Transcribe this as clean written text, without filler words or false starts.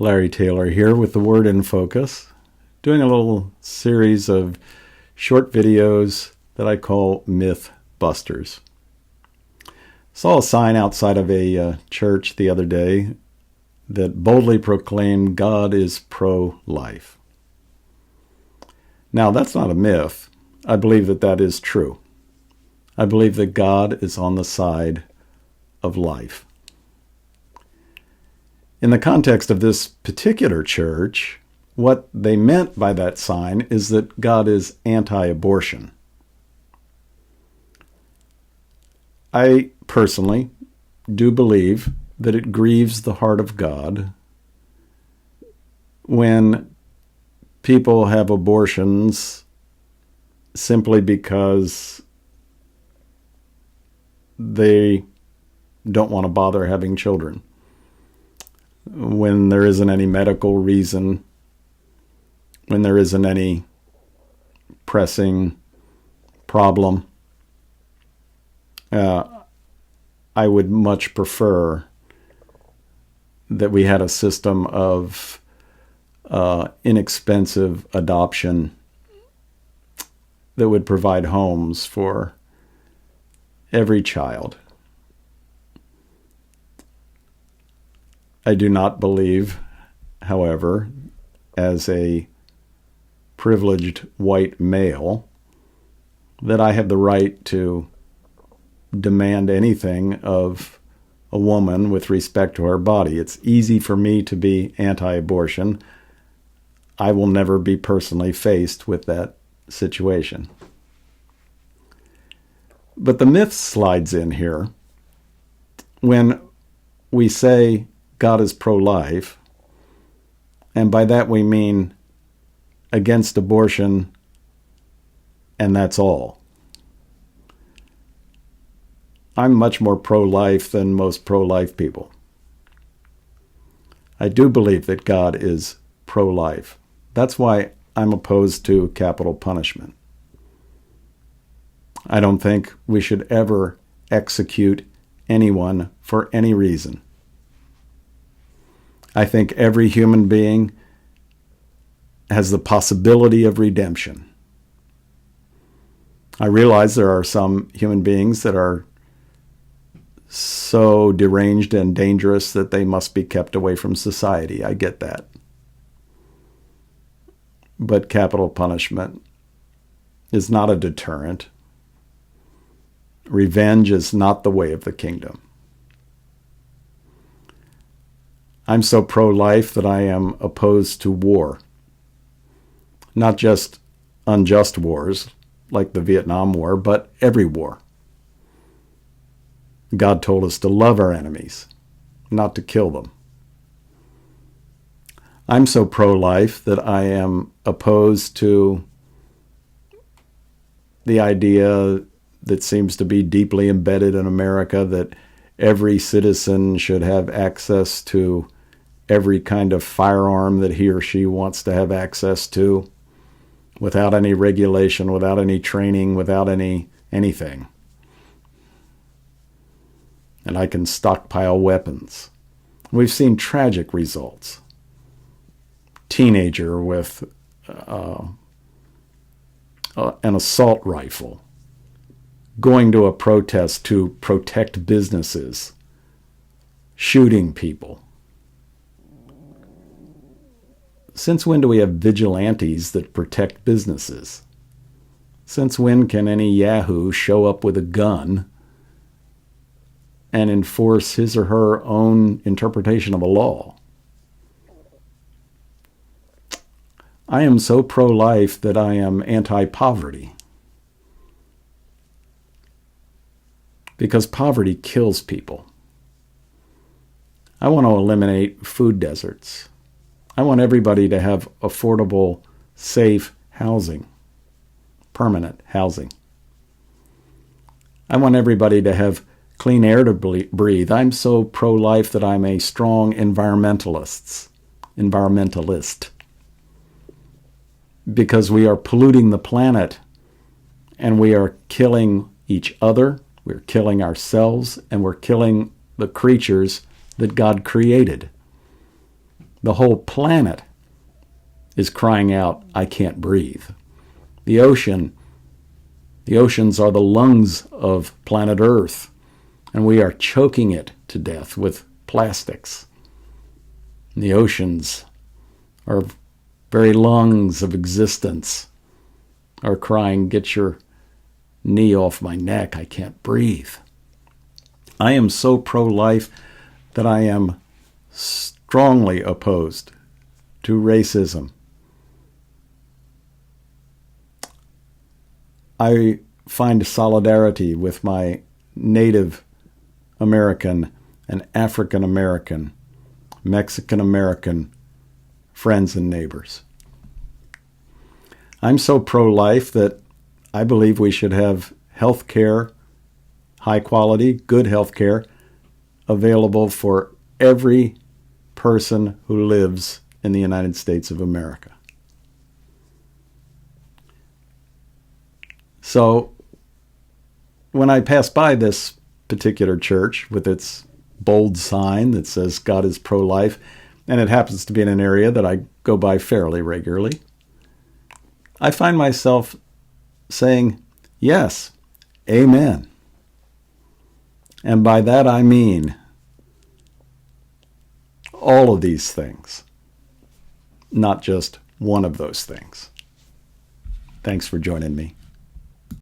Larry Taylor here with the Word in Focus, doing a little series of short videos that I call Myth Busters. Saw a sign outside of a church the other day that boldly proclaimed God is pro-life. Now, that's not a myth. I believe that that is true. I believe that God is on the side of life. In the context of this particular church, what they meant by that sign is that God is anti-abortion. I personally do believe that it grieves the heart of God when people have abortions simply because they don't want to bother having children, when there isn't any medical reason, when there isn't any pressing problem. I would much prefer that we had a system of inexpensive adoption that would provide homes for every child. I do not believe, however, as a privileged white male, that I have the right to demand anything of a woman with respect to her body. It's easy for me to be anti-abortion. I will never be personally faced with that situation. But the myth slides in here when we say God is pro-life, and by that we mean against abortion, and that's all. I'm much more pro-life than most pro-life people. I do believe that God is pro-life. That's why I'm opposed to capital punishment. I don't think we should ever execute anyone for any reason. I think every human being has the possibility of redemption. I realize there are some human beings that are so deranged and dangerous that they must be kept away from society. I get that. But capital punishment is not a deterrent. Revenge is not the way of the kingdom. I'm so pro-life that I am opposed to war. Not just unjust wars like the Vietnam War, but every war. God told us to love our enemies, not to kill them. I'm so pro-life that I am opposed to the idea that seems to be deeply embedded in America that every citizen should have access to every kind of firearm that he or she wants to have access to, without any regulation, without any training, without anything. And I can stockpile weapons. We've seen tragic results. Teenager with an assault rifle going to a protest to protect businesses, shooting people. Since when do we have vigilantes that protect businesses? Since when can any yahoo show up with a gun and enforce his or her own interpretation of a law? I am so pro-life that I am anti-poverty, because poverty kills people. I want to eliminate food deserts. I want everybody to have affordable, safe housing, permanent housing. I want everybody to have clean air to breathe. I'm so pro-life that I'm a strong environmentalist, because we are polluting the planet and we are killing each other, we're killing ourselves, and we're killing the creatures that God created. The whole planet is crying out, I can't breathe. The oceans are the lungs of planet Earth, and we are choking it to death with plastics. And the oceans, our very lungs of existence, are crying, get your knee off my neck, I can't breathe. I am so pro-life that I am strongly opposed to racism. I find solidarity with my Native American and African American, Mexican American friends and neighbors. I'm so pro-life that I believe we should have health care, high quality, good health care, available for every person who lives in the United States of America. So when I pass by this particular church with its bold sign that says God is pro-life, and it happens to be in an area that I go by fairly regularly, I find myself saying, yes, amen. And by that I mean all of these things, not just one of those things. Thanks for joining me.